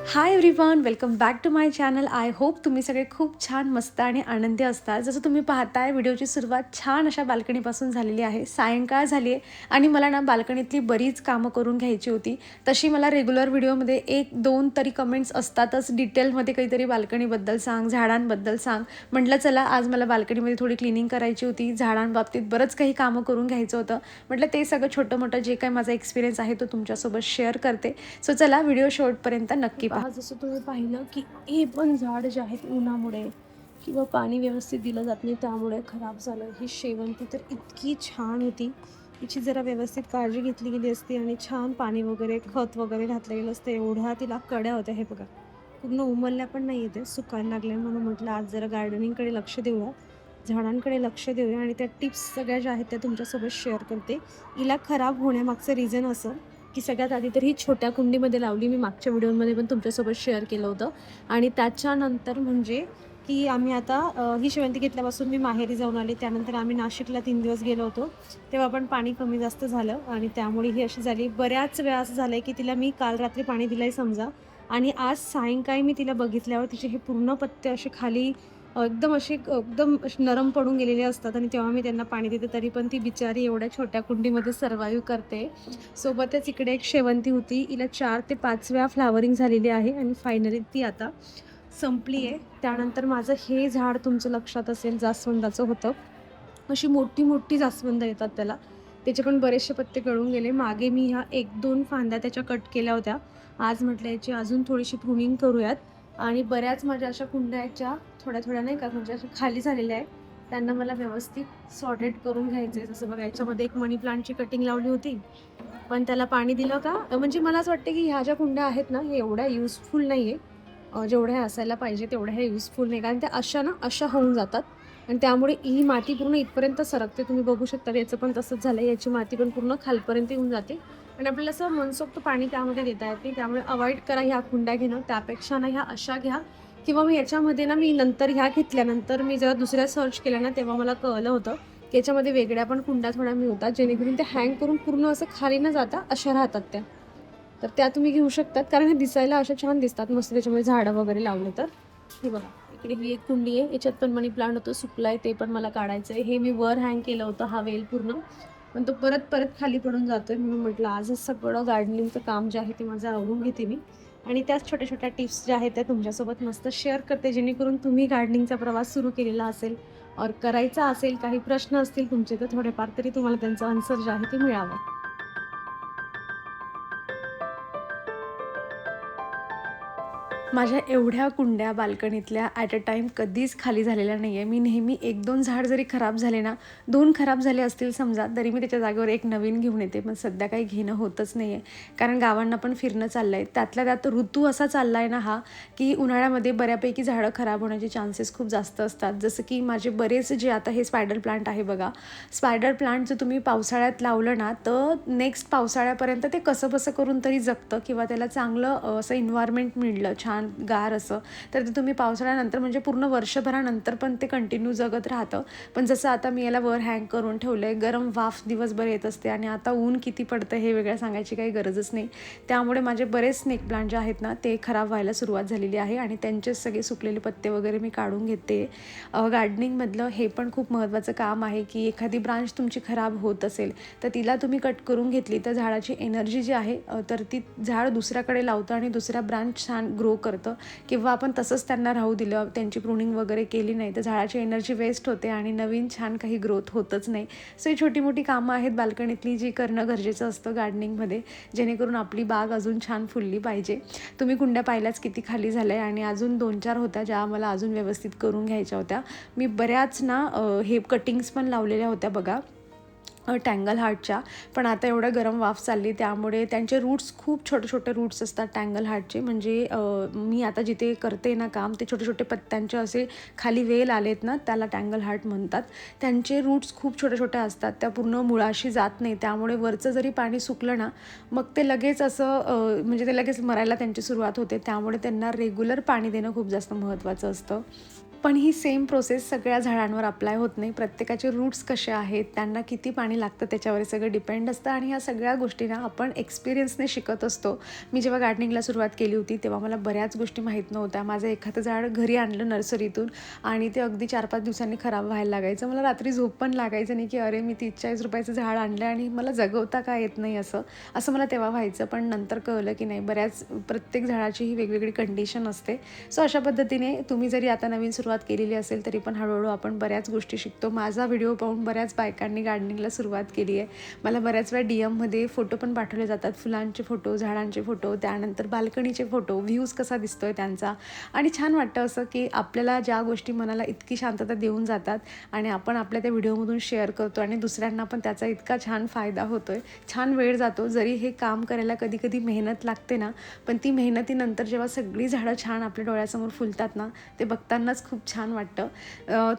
High everyone, welcome back to my channel. I hope तुम्ही सगळे खूप छान, मस्त आणि आनंदी असतात. जसं तुम्ही पाहताय व्हिडिओची सुरुवात छान अशा बाल्कनीपासून झालेली आहे. सायंकाळ झाली आहे आणि मला ना बाल्कनीतली बरीच कामं करून घ्यायची होती. तशी मला रेग्युलर व्हिडिओमध्ये 1-2 तरी कमेंट्स असतातच, डिटेलमध्ये काहीतरी बाल्कनीबद्दल सांग, झाडांबद्दल सांग. म्हटलं चला आज मला बाल्कनीमध्ये थोडी क्लिनिंग करायची होती, झाडांबाबतीत बरंच काही कामं करून घ्यायचं होतं. म्हटलं ते सगळं छोटं मोठं जे काही माझा एक्सपिरियन्स आहे तो तुमच्यासोबत शेअर करते. सो चला व्हिडिओ शेवटपर्यंत नक्की पहा. जसं तुम्ही पाहिलं की हे पण झाड जे आहेत उन्हामुळे किंवा पाणी व्यवस्थित दिलं जात नाही त्यामुळे खराब झालं. ही शेवंती तर इतकी छान होती, तिची जरा व्यवस्थित काळजी घेतली गेली असती आणि छान पाणी वगैरे खत वगैरे घातलं गेलं असतं. एवढ्या तिला कड्या होत्या, हे बघा पूर्ण उमलल्या पण नाही येते, सुकायला लागल्या. म्हणून म्हटलं आज जरा गार्डनिंगकडे लक्ष देऊया, झाडांकडे लक्ष देऊया आणि त्या टिप्स सगळ्या ज्या आहेत त्या तुमच्यासोबत शेअर करते. हिला खराब होण्यामागचं रिझन असं की सगळ्यात आधी तर ही छोट्या कुंडीमध्ये लावली, मी मागच्या व्हिडिओमध्ये पण तुमच्यासोबत शेअर केलं होतं. आणि त्याच्यानंतर म्हणजे की आम्ही आता ही शेवंती घेतल्यापासून मी माहेरी जाऊन आले. त्यानंतर आम्ही नाशिकला 3 दिवस गेलो होतो, तेव्हा पण पाणी कमी जास्त झालं आणि त्यामुळे ही अशी झाली. बऱ्याच वेळा असं झालं आहे की तिला मी काल रात्री पाणी दिलं आहे समजा, आणि आज सायंकाळी मी तिला बघितल्यावर तिचे हे पूर्ण पत्ते असे खाली एकदम असे एकदम नरम पडून गेलेले असतात आणि तेव्हा मी त्यांना पाणी देते, तरी पण ती बिचारी एवढ्या छोट्या कुंडीमध्ये सर्वाईव्ह करते. सोबतच इकडे एक शेवंती होती, हिला 4 ते 5 वेळा फ्लावरिंग झालेली आहे आणि फायनली ती आता संपली आहे. त्यानंतर माझं हे झाड तुमचं लक्षात असेल जास्वंदाचं होतं. अशी मोठी मोठी जास्वंद येतात त्याला, त्याचे पण बरेचसे पत्ते गळून गेले. मागे मी ह्या 1-2 फांद्या त्याच्या कट केल्या होत्या. आज म्हटलं याची अजून थोडीशी प्रूनिंग करूयात. आणि बऱ्याच माझ्या अशा कुंड्या आहेत थोड्या थोड्या नाही का म्हणजे अशा खाली झालेल्या आहेत, त्यांना मला व्यवस्थित सॉर्टेड करून घ्यायचं आहे. जसं बघा याच्यामध्ये एक मनी प्लांटची कटिंग लावली होती, पण त्याला पाणी दिलं का म्हणजे मला असं वाटतं की ह्या ज्या कुंड्या आहेत ना, हे एवढ्या युजफुल नाही आहे जेवढ्या असायला पाहिजे तेवढ्या हे युजफुल नाही, कारण त्या अशा होऊन जातात आणि त्यामुळे ही माती पूर्ण इथपर्यंत सरकते. तुम्ही बघू शकता याचं पण तसंच झालं, याची माती पण पूर्ण खालपर्यंत येऊन जाते आणि आपल्याला असं मनसोक्त पाणी त्यामध्ये देता येते. त्यामुळे अवॉइड करा ह्या कुंड्या घेणं, त्यापेक्षा ना ह्या अशा घ्या. किंवा मी याच्यामध्ये ना मी नंतर ह्या घेतल्यानंतर मी जेव्हा दुसऱ्या सर्च केल्या ना, तेव्हा मला कळलं होतं की याच्यामध्ये वेगळ्या पण कुंड्या थोड्या मिळतात, जेणेकरून त्या हँग करून पूर्ण असं खाली न जाता अशा राहतात त्या. तर त्या तुम्ही घेऊ शकतात, कारण हे दिसायला अशा छान दिसतात मस्त त्याच्यामध्ये झाडं वगैरे लावले तर. हे बघा इकडे ही एक कुंडी आहे, याच्यात पण मनी प्लांट होतं, सुकलाय ते पण मला काढायचं आहे. हे मी वर हँग केलं होतं हा वेल पूर्ण, पण तो परत परत खाली पडून जातोय. म्हणून म्हटलं आजच सगळं गार्डनिंगचं काम जे आहे ते माझं आवरून घेते मी आणि त्याच छोट्या छोट्या टिप्स ज्या आहेत त्या तुमच्यासोबत मस्त शेअर करते, जेणेकरून तुम्ही गार्डनिंगचा प्रवास सुरू केलेला असेल और करायचा असेल, काही प्रश्न असतील तुमचे तर थोडेफार तरी तुम्हाला त्यांचं आन्सर जे आहे ते मिळावं. माझ्या एवढ्या कुंड्या बाल्कनीतल्या ॲट अ टाईम कधीच खाली झालेल्या नाही आहे. मी नेहमी 1-2 झाड जरी खराब झाले ना, 2 खराब झाले असतील समजा, तरी मी त्याच्या जागेवर एक नवीन घेऊन येते. पण सध्या काही घेणं होतच नाही आहे, कारण गावांना पण फिरणं चाललं आहे. त्यातल्या त्यात ऋतू असा चालला आहे ना हा, की उन्हाळ्यामध्ये बऱ्यापैकी झाडं खराब होण्याचे चान्सेस खूप जास्त असतात. जसं की माझे बरेच जे आता हे स्पायडर प्लांट आहे बघा, स्पायडर प्लांट जर तुम्ही पावसाळ्यात लावलं ना, तर नेक्स्ट पावसाळ्यापर्यंत ते कसंबसं करून तरी जगतं किंवा त्याला चांगलं असं इन्व्हायरमेंट मिळलं छान गार असं, तर ते तुम्ही पावसाळ्यानंतर म्हणजे पूर्ण वर्षभरानंतर पण ते कंटिन्यू जगत राहतं. पण जसं आता मी याला वर हँग करून ठेवलं आहे, गरम वाफ दिवसभर येत असते आणि आता ऊन किती पडतं हे वेगळं सांगायची काही गरजच नाही. त्यामुळे माझे बरेच स्नेक प्लांट जे आहेत ना ते खराब व्हायला सुरुवात झालेली आहे आणि त्यांचेच सगळे सुकलेले पत्ते वगैरे मी काढून घेते. गार्डनिंगमधलं हे पण खूप महत्त्वाचं काम आहे की एखादी ब्रांच तुमची खराब होत असेल तर तिला तुम्ही कट करून घेतली तर झाडाची एनर्जी जी आहे तर ती झाड दुसऱ्याकडे लावतं आणि दुसऱ्या ब्रांच छान ग्रो करतं. किंवा आपण तसंच त्यांना राहू दिलं, त्यांची प्रूनिंग वगैरे केली नाही, तर झाडाची एनर्जी वेस्ट होते आणि नवीन छान काही ग्रोथ होतच नाही. सो ही छोटी मोठी कामं आहेत बाल्कनीतली जी करणं गरजेचं असतं गार्डनिंगमध्ये, जेणेकरून आपली बाग अजून छान फुलली पाहिजे. तुम्ही कुंड्या पाहिल्याच किती खाली झाल्या आहे आणि अजून 2-4 होत्या ज्या मला अजून व्यवस्थित करून घ्यायच्या होत्या. मी बऱ्याच ना हे कटिंग्स पण लावलेल्या होत्या बघा टँगल हार्टच्या, पण आता एवढं गरम वाफ चालली त्यामुळे त्यांचे रूट्स खूप छोटे छोटे रूट्स असतात टँगल हार्टचे. म्हणजे मी आता जिथे करते ना काम, ते छोटे छोटे पत्त्यांचे असे खाली वेल आलेत ना, त्याला टँगल हार्ट म्हणतात. त्यांचे रूट्स खूप छोटे छोटे असतात, त्या पूर्ण मुळाशी जात नाही, त्यामुळे वरचं जरी पाणी सुकलं ना मग ते लगेच असं म्हणजे ते लगेच मरायला त्यांची सुरुवात होते. त्यामुळे त्यांना रेग्युलर पाणी देणं खूप जास्त महत्त्वाचं असतं. पण ही सेम प्रोसेस सगळ्या झाडांवर अप्लाय होत नाही. प्रत्येकाचे रूट्स कसे आहेत, त्यांना किती पाणी लागतं त्याच्यावर सगळं डिपेंड असतं आणि ह्या सगळ्या गोष्टी ना आपण एक्सपिरियन्सने शिकत असतो. मी जेव्हा गार्डनिंगला सुरुवात केली होती तेव्हा मला बऱ्याच गोष्टी माहीत नव्हत्या. माझं एखादं झाड घरी आणलं नर्सरीतून आणि ते अगदी 4-5 दिवसांनी खराब व्हायला लागायचं. मला रात्री झोप पण लागायचं नाही, की अरे मी 30-40 रुपयाचं झाड आणलं आणि मला जगवता का येत नाही असं मला तेव्हा व्हायचं. पण नंतर कळलं की नाही, प्रत्येक झाडाची ही वेगवेगळी कंडिशन असते. सो अशा पद्धतीने तुम्ही जरी आता नवीन सुरुवात केलेली असेल तरी पण हळूहळू आपण बऱ्याच गोष्टी शिकतो. माझा व्हिडिओ पाहून बऱ्याच बायकांनी गार्डनिंगला सुरुवात केली आहे. मला बऱ्याच वेळा DM-मध्ये फोटो पण पाठवले जातात, फुलांचे फोटो, झाडांचे फोटो, त्यानंतर बाल्कनीचे फोटो, व्ह्यूज कसा दिसतोय त्यांचा. आणि छान वाटतं असं की आपल्याला ज्या गोष्टी मनाला इतकी शांतता देऊन जातात आणि आपण आपल्या त्या व्हिडिओमधून शेअर करतो आणि दुसऱ्यांना पण त्याचा इतका छान फायदा होतोय, छान वेळ जातो. जरी हे काम करायला कधी कधी मेहनत लागते ना, पण ती मेहनतीनंतर जेव्हा सगळी झाडं छान आपल्या डोळ्यासमोर फुलतात ना, ते बघतानाच खूप छान वाटतं.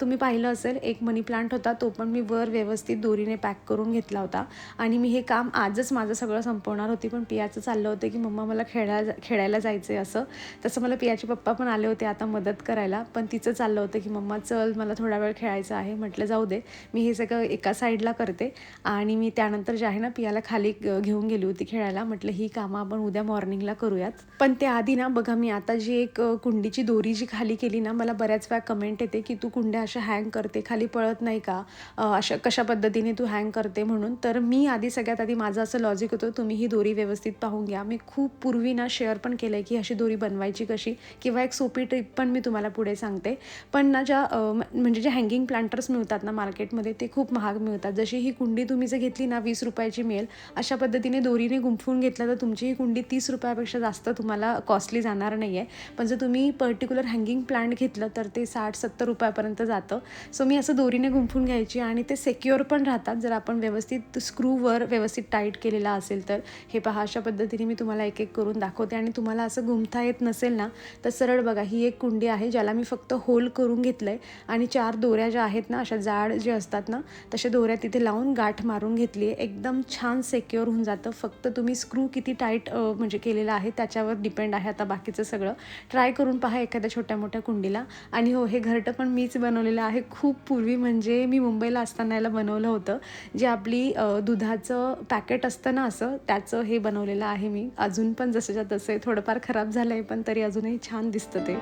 तुम्ही पाहिलं असेल एक मनी प्लांट होता, तो पण मी वर व्यवस्थित दोरीने पॅक करून घेतला होता आणि मी हे काम आजच माझं सगळं संपवणार होती. पण पियाचं चाललं होतं की मम्मा मला खेळायला जायचं आहे असं. तसं मला पियाचे पप्पा पण आले होते आता मदत करायला, पण तिचं चाललं होतं की मम्मा चल मला थोडा वेळ खेळायचं आहे. म्हटलं जाऊ दे, मी हे सगळं एका साईडला करते आणि मी त्यानंतर जे आहे ना पियाला खाली घेऊन गेली होती खेळायला. म्हटलं ही कामं आपण उद्या मॉर्निंगला करूयात. पण त्याआधी ना बघा, मी आता जी एक कुंडीची दोरी जी खाली केली ना, मला बऱ्याच वेळा कमेंट येते की तू कुंड्या अशा हँग करते, खाली पळत नाही का, अशा कशा पद्धतीने तू हँग करते म्हणून. तर मी सगळ्यात आधी माझं असं लॉजिक होतं, तुम्ही ही दोरी व्यवस्थित पाहून घ्या. मी खूप पूर्वी ना शेअर पण केलं आहे की अशी दोरी बनवायची कशी, किंवा एक सोपी ट्रिप पण मी तुम्हाला पुढे सांगते. पण ना म्हणजे जे हँगिंग प्लांटर्स मिळतात ना मार्केटमध्ये, ते खूप महाग मिळतात. जशी ही कुंडी तुम्ही जर घेतली ना 20 रुपयाची मिळेल, अशा पद्धतीने दोरीने गुंफून घेतलं तर तुमची ही कुंडी 30 रुपयापेक्षा जास्त तुम्हाला कॉस्टली जाणार नाही आहे. पण जर तुम्ही पर्टिक्युलर हँगिंग प्लांट घेतलं तर ते 60-70 रुपयापर्यंत जातं. सो मी असं दोरीने गुंफून घ्यायची आणि ते सिक्युअर पण राहतात जर आपण व्यवस्थित स्क्रूवर व्यवस्थित टाईट केलेला असेल तर. हे पहा, अशा पद्धतीने मी तुम्हाला एक एक करून दाखवते. आणि तुम्हाला असं गुंफता येत नसेल ना, तर सरळ बघा, ही एक कुंडी आहे ज्याला मी फक्त होल करून घेतलं आहे आणि 4 दोऱ्या ज्या आहेत ना, अशा जाड जे असतात ना, तशा दोऱ्या तिथे लावून गाठ मारून घेतली आहे. एकदम छान सिक्युअर होऊन जातं. फक्त तुम्ही स्क्रू किती टाईट म्हणजे केलेला आहे त्याच्यावर डिपेंड आहे आता बाकीचं सगळं. ट्राय करून पहा एखाद्या छोट्या मोठ्या कुंडीला. आणि हो, हे घरटं पण मीच बनवलेलं आहे. खूप पूर्वी म्हणजे मी मुंबईला असताना याला बनवलं होतं. जे आपली दुधाचं पॅकेट असतं ना, असं त्याचं हे बनवलेलं आहे मी. अजून पण जसंच्या तसं आहे, थोडंफार खराब झालं आहे पण तरी अजूनही छान दिसतं ते.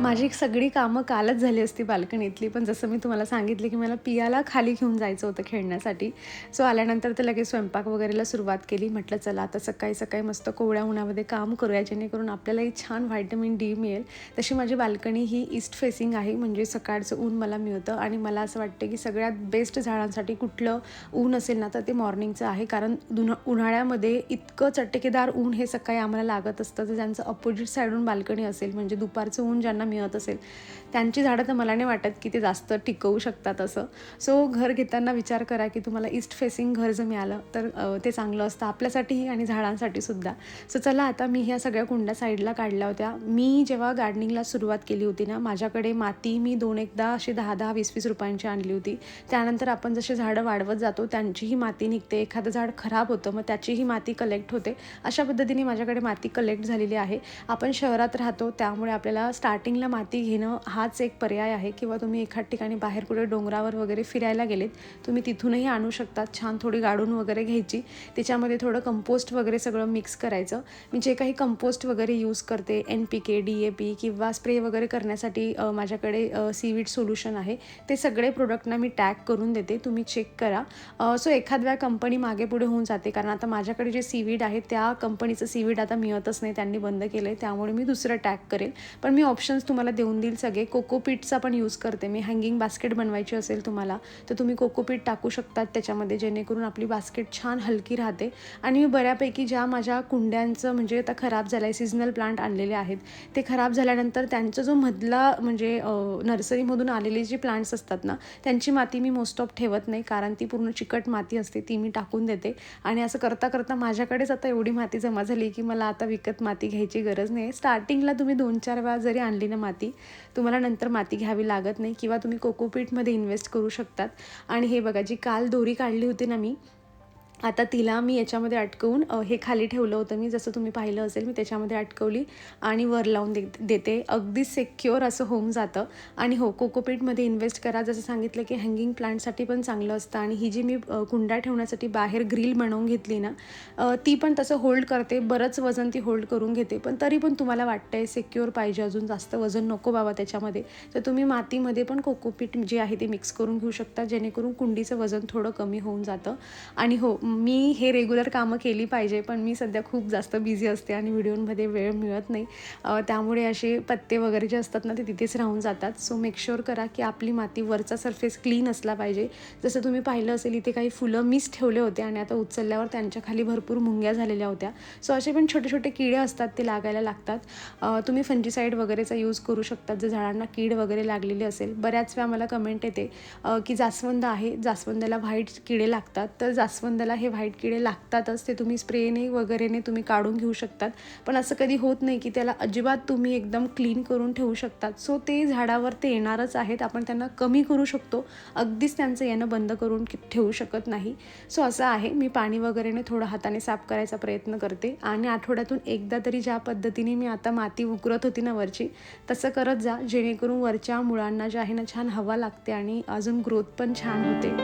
माझी सगळी कामं कालच झाली असती बाल्कनीतली, पण जसं मी तुम्हाला सांगितलं की मला पियाला खाली घेऊन जायचं होतं खेळण्यासाठी. सो आल्यानंतर तर लगेच स्वयंपाक वगैरेला सुरुवात केली. म्हटलं चला आता सकाळी सकाळी मस्त कोवळ्या उन्हामध्ये काम करूया, जेणेकरून आपल्यालाही छान व्हायटमिन डी मिळेल. तशी माझी बाल्कनी ही ईस्ट फेसिंग आहे, म्हणजे सकाळचं ऊन मला मिळतं. आणि मला असं वाटतं की सगळ्यात बेस्ट झाडांसाठी कुठलं ऊन असेल ना, तर ते मॉर्निंगचं आहे. कारण उन्हाळ्यामध्ये इतकं चटकेदार ऊन हे सकाळी आम्हाला लागत असतं. तर ज्यांचं अपोजिट साईडून बाल्कनी असेल, म्हणजे दुपारचं ऊन ज्यांना मिळत असेल, त्यांची झाडं तर मला नाही वाटत की ते जास्त टिकवू शकतात असं. सो घर घेताना विचार करा की तुम्हाला ईस्ट फेसिंग घर जर मिळालं तर ते चांगलं असतं आपल्यासाठीही आणि झाडांसाठी सुद्धा. सो चला, आता मी ह्या सगळ्या कुंड्या साईडला काढल्या होत्या. मी जेव्हा गार्डनिंगला सुरुवात केली होती ना, माझ्याकडे माती मी एकदा अशी 10-10, 20-20 रुपयांची आणली होती. त्यानंतर आपण जसे झाडं वाढवत जातो त्यांचीही माती निघते. एखादं झाड खराब होतं मग त्याचीही माती कलेक्ट होते. अशा पद्धतीने माझ्याकडे माती कलेक्ट झालेली आहे. आपण शहरात राहतो त्यामुळे आपल्याला स्टार्टिंगला माती घेणं हाच एक पर्याय आहे. किंवा तुम्ही एखाद ठिकाणी बाहेर कुठे डोंगरावर वगैरे फिरायला गेलेत, तुम्ही तिथूनही आणू शकतात. छान थोडी गाडून वगैरे घ्यायची, त्याच्यामध्ये थोडं कंपोस्ट वगैरे सगळं मिक्स करायचं. मी जे काही कंपोस्ट वगैरे यूज करते, NPK, DAP किंवा स्प्रे वगैरे करण्यासाठी माझ्याकडे सीवीड सोल्युशन आहे. ते सगळे प्रोडक्टना मी टॅग करून देते, तुम्ही चेक करा. सो एखाद्या कंपनी मागे पुढे होऊन जाते, कारण आता माझ्याकडे जे सीवीड आहे त्या कंपनीचं सीवीड आता मिळतच नाही, त्यांनी बंद केलं आहे. त्यामुळे मी दुसरं टॅग करेल. पण मी ऑप्शन्स तुम्हाला देऊन देईल सगळे. कोकोपीटचा पण यूज करते मी. हँगिंग बास्केट बनवायची असेल तुम्हाला तर तुम्ही कोकोपीट टाकू शकतात त्याच्यामध्ये, जेणेकरून आपली बास्केट छान हलकी राहते. आणि मी बऱ्यापैकी ज्या माझ्या कुंड्यांचं म्हणजे आता खराब झालं आहे, सीझनल प्लांट आणलेले आहेत, ते खराब झाल्यानंतर त्यांचा जो मधला म्हणजे नर्सरीमधून आलेले जे प्लांट्स असतात ना, त्यांची माती मी मोस्ट ऑफ ठेवत नाही, कारण ती पूर्ण चिकट माती असते, ती मी टाकून देते. आणि असं करता करता माझ्याकडेच आता एवढी माती जमा झाली की मला आता विकत माती घ्यायची गरज नाही. स्टार्टिंगला तुम्ही 2-4 वेळा जरी आणली ना माती, तुम्हाला नंतर माती घ्यावी लागत नाही. किंवा तुम्ही कोकोपीटमध्ये इन्व्हेस्ट करू शकतात. आणि हे बघा, जी काल दोरी काढली होती ना मी, आता तिला मी याच्यामध्ये अटकवून हे खाली ठेवलं होतं मी, जसं तुम्ही पाहिलं असेल मी त्याच्यामध्ये अटकवली आणि वर लावून देते. अगदी सिक्युअर असं होऊन जातं. आणि हो, कोकोपीटमध्ये इन्व्हेस्ट करा. जसं सांगितलं की हँगिंग प्लांटसाठी पण चांगलं असतं. आणि ही जी मी कुंड्या ठेवण्यासाठी बाहेर ग्रिल बनवून घेतली ना, ती पण तसं होल्ड करते. बरंच वजन ती होल्ड करून घेते. पण तरी पण तुम्हाला वाटतंय सिक्युअर पाहिजे, अजून जास्त वजन नको बाबा त्याच्यामध्ये, तर तुम्ही मातीमध्ये पण कोकोपीट जे आहे ते मिक्स करून घेऊ शकता, जेणेकरून कुंडीचं वजन थोडं कमी होऊन जातं. आणि हो, मी हे रेग्युलर कामं केली पाहिजे, पण मी सध्या खूप जास्त बिझी असते आणि व्हिडिओमध्ये वेळ मिळत नाही. त्यामुळे असे पत्ते वगैरे जे असतात ना, ते तिथेच राहून जातात. सो मेक शुअर करा की आपली माती वरचा सरफेस क्लीन असला पाहिजे. जसं तुम्ही पाहिलं असेल, इथे काही फुलं मीच ठेवले होते आणि आता उचलल्यावर त्यांच्या खाली भरपूर मुंग्या झालेल्या होत्या. सो असे पण छोटे छोटे किडे असतात, ते लागायला लागतात. तुम्ही फंजीसाईड वगैरेचा यूज करू शकतात जर झाडांना कीड वगैरे लागलेली असेल. बऱ्याच वेळा मला कमेंट येते की जास्वंद आहे, जास्वंदाला व्हाईट किडे लागतात. तर जास्वंदाला हे व्हाईट किडे लागतातच, ते तुम्ही स्प्रेने वगैरेने तुम्ही काढून घेऊ शकतात. पण असं कधी होत नाही की त्याला अजिबात तुम्ही एकदम क्लीन करून ठेवू शकतात. सो ते झाडावर ते येणारच आहेत, आपण त्यांना कमी करू शकतो, अगदीच त्यांचं येणं बंद करून ठेवू शकत नाही. सो असं आहे, मी पाणी वगैरेने थोडं हाताने साफ करायचा प्रयत्न करते. आणि आठवड्यातून एकदा तरी ज्या पद्धतीने मी आता माती उकरत होती ना वरची, तसं करत जा, जेणेकरून वरच्या मुळांना जे आहे ना छान हवा लागते आणि अजून ग्रोथ पण छान होते.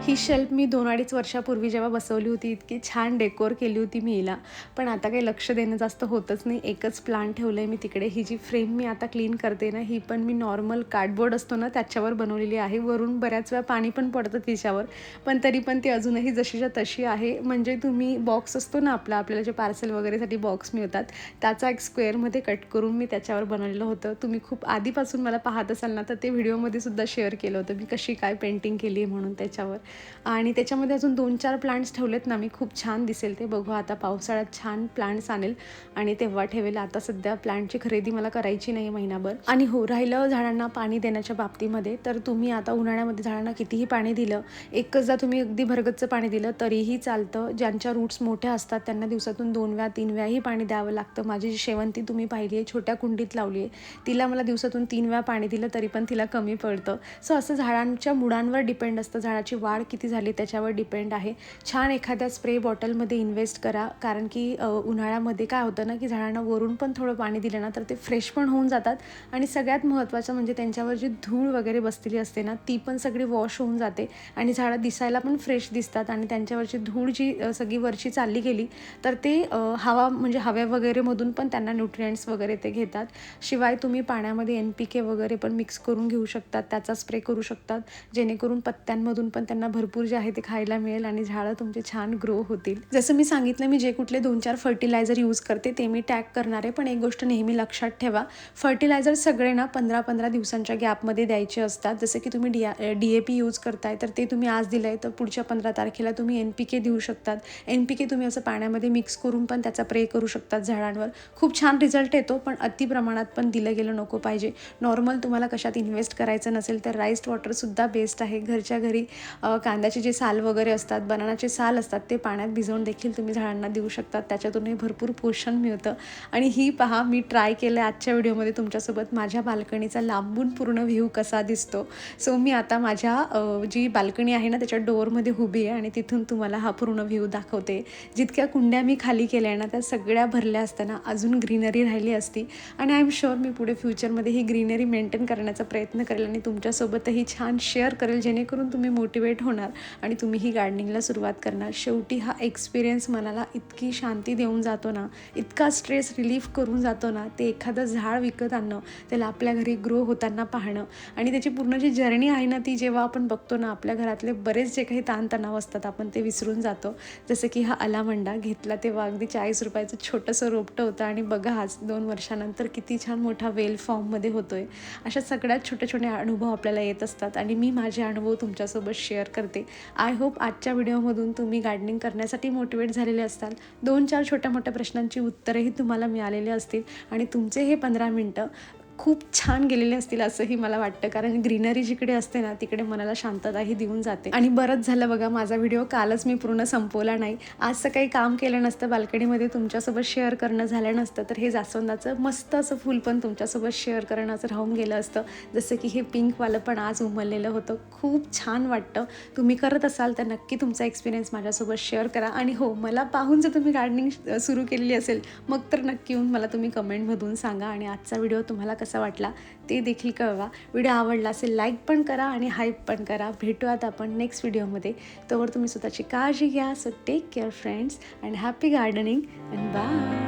ही शेल्फ मी 2-2.5 वर्षापूर्वी जेव्हा बसवली होती, इतकी छान डेकोर केली होती मी हिला. पण आता काही लक्ष देणं जास्त होतच नाही. एकच प्लांट ठेवलं आहे मी तिकडे. ही जी फ्रेम मी आता क्लीन करते ना, ही पण मी नॉर्मल कार्डबोर्ड असतो ना, त्याच्यावर बनवलेली आहे. वरून बऱ्याच वेळा पाणी पण पडतं तिच्यावर, पण तरी पण ती अजूनही जशीच्या तशी आहे. म्हणजे तुम्ही बॉक्स असतो ना आपल्याला जे पार्सल वगैरेसाठी बॉक्स मिळतात, त्याचा एक स्क्वेअरमध्ये कट करून मी त्याच्यावर बनवलेलं होतं. तुम्ही खूप आधीपासून मला पाहत असाल ना, तर ते व्हिडिओमध्ये सुद्धा शेअर केलं होतं मी कशी काय पेंटिंग केली आहे म्हणून त्याच्यावर. आणि त्याच्यामध्ये अजून 2-4 प्लांट्स ठेवलेत ना मी, खूप छान दिसेल ते. बघू आता पावसाळ्यात छान प्लांट्स आणेल आणि तेव्हा ठेवेल. आता सध्या प्लांटची खरेदी मला करायची नाही महिनाभर. आणि हो, राहिलं झाडांना पाणी देण्याच्या बाबतीमध्ये, तर तुम्ही आता उन्हाळ्यामध्ये झाडांना कितीही पाणी दिलं, एकचदा तुम्ही अगदी भरगच्च पाणी दिलं तरीही चालतं. ज्यांच्या रूट्स मोठ्या असतात त्यांना दिवसातून 2 वेळा 3 वेळाही पाणी द्यावं लागतं. माझी जी शेवंती तुम्ही पाहिली आहे, छोट्या कुंडीत लावली आहे, तिला मला दिवसातून 3 वेळा पाणी दिलं तरी पण तिला कमी पडतं. सो असं झाडांच्या मुळांवर डिपेंड असतं, झाडाची वाढ किती झाली त्याच्यावर डिपेंड आहे. छान एखाद्या स्प्रे बॉटलमध्ये इन्व्हेस्ट करा, कारण की उन्हाळ्यामध्ये काय होतं ना, की झाडांना वरून पण थोडं पाणी दिलं ना, तर ते फ्रेश पण होऊन जातात. आणि सगळ्यात महत्त्वाचं म्हणजे त्यांच्यावर जी धूळ वगैरे बसलेली असते ना, ती पण सगळी वॉश होऊन जाते आणि झाडं दिसायला पण फ्रेश दिसतात. आणि त्यांच्यावरची धूळ जी सगळी वरची चालली गेली, तर ते हवा म्हणजे हव्या वगैरेमधून पण त्यांना न्यूट्रिएंट्स वगैरे ते घेतात. शिवाय तुम्ही पाण्यामध्ये NPK वगैरे पण मिक्स करून घेऊ शकतात, त्याचा स्प्रे करू शकतात, जेणेकरून पत्त्यांमधून पण त्यांना भरपूर जे आहे ते खायला मिळेल आणि झाडं तुमचे छान ग्रो होतील. जसं मी सांगितलं, मी जे कुठले 2-4 फर्टिलायझर यूज करते ते मी टॅग करणार आहे. पण एक गोष्ट नेहमी लक्षात ठेवा, फर्टिलायझर सगळे ना 15-15 दिवसांच्या गॅपमध्ये द्यायचे असतात. जसं की तुम्ही DAP यूज करताय, तर ते तुम्ही आज दिलं आहे, तर पुढच्या 15 तारखेला तुम्ही NPK देऊ शकतात. NPK तुम्ही असं पाण्यामध्ये मिक्स करून पण त्याचा प्रे करू शकतात झाडांवर. खूप छान रिझल्ट येतो, पण अति प्रमाणात पण दिलं गेलं नको पाहिजे. नॉर्मल तुम्हाला कशात इन्व्हेस्ट करायचं नसेल तर राईस वॉटरसुद्धा बेस्ट आहे. घरच्या घरी कांद्याचे जे साल वगैरे असतात, बनानाचे साल असतात, ते पाण्यात भिजवून देखील तुम्ही झाडांना देऊ शकतात. त्याच्यातूनही भरपूर पोषण मिळतं. आणि ही पहा, मी ट्राय केलं आजच्या व्हिडिओमध्ये तुमच्यासोबत माझ्या बाल्कनीचा लांबून पूर्ण व्ह्यू कसा दिसतो. सो मी आता माझ्या जी बाल्कनी आहे ना, त्याच्या डोअरमध्ये उभी आहे आणि तिथून तुम्हाला हा पूर्ण व्ह्यू दाखवते. जितक्या कुंड्या मी खाली केल्या ना, त्या सगळ्या भरल्या असताना अजून ग्रीनरी राहिली असती. आणि आय एम शुअर मी पुढे फ्युचरमध्ये ही ग्रीनरी मेंटेन करण्याचा प्रयत्न करेल आणि तुमच्यासोबतही छान शेअर करेल, जेणेकरून तुम्ही मोटिवेट होणार आणि तुम्हीही गार्डनिंगला सुरुवात करणार. शेवटी हा एक्सपिरियन्स मनाला इतकी शांती देऊन जातो ना, इतका स्ट्रेस रिलीफ करून जातो ना, ते एखादं झाड विकत आणणं, त्याला आपल्या घरी ग्रो होताना पाहणं आणि त्याची पूर्ण जी जर्नी आहे ना, ती जेव्हा आपण बघतो ना, आपल्या घरातले बरेच जे काही ताणतणाव असतात आपण ते विसरून जातो. जसं की हा अलामंडा घेतला तेव्हा अगदी 40 रुपयाचं छोटंसं रोपटं होतं आणि बघा आज 2 वर्षानंतर किती छान मोठा वेल फॉर्ममध्ये होतो आहे. अशा सगळ्यात छोटे छोटे अनुभव आपल्याला येत असतात आणि मी माझे अनुभव तुमच्यासोबत शेअर करते. आय होप आजच्या व्हिडिओमधून तुम्ही गार्डनिंग करण्यासाठी मोटिवेट झालेले असताल. 2-4 छोट्या मोठ्या प्रश्नांची उत्तरंही तुम्हाला मिळालेली असतील आणि तुमचे हे 15 मिनटं खूप छान गेलेले असतील असंही मला वाटतं, कारण ग्रीनरी जिकडे असते ना तिकडे मनाला शांतताही देऊन जाते. आणि बरंच झालं बघा, माझा व्हिडिओ कालच मी पूर्ण संपवला नाही. आज सकाळी काम केलं नसतं, बाल्कनीमध्ये तुमच्यासोबत शेअर करणं झालं नसतं, तर हे जास्वंदाचं मस्त असं फूल पण तुमच्यासोबत शेअर करणं राहून गेलं असतं. जसं की हे पिंकवालं पण आज उमललेलं होतं. खूप छान वाटतं. तुम्ही करत असाल तर नक्की तुमचा एक्सपिरियन्स माझ्यासोबत शेअर करा. आणि हो, मला पाहून जर तुम्ही गार्डनिंग सुरू केलेली असेल मग तर नक्की येऊन मला तुम्ही कमेंटमधून सांगा. आणि आजचा व्हिडिओ तुम्हाला कसा वाटला ते देखील कळवा. व्हिडिओ आवडला असेल लाईक पण करा आणि हाईप पण करा. भेटूयात आपण नेक्स्ट व्हिडिओमध्ये. तोवर तुम्ही स्वतःची काळजी घ्या. So take care friends and happy gardening and bye.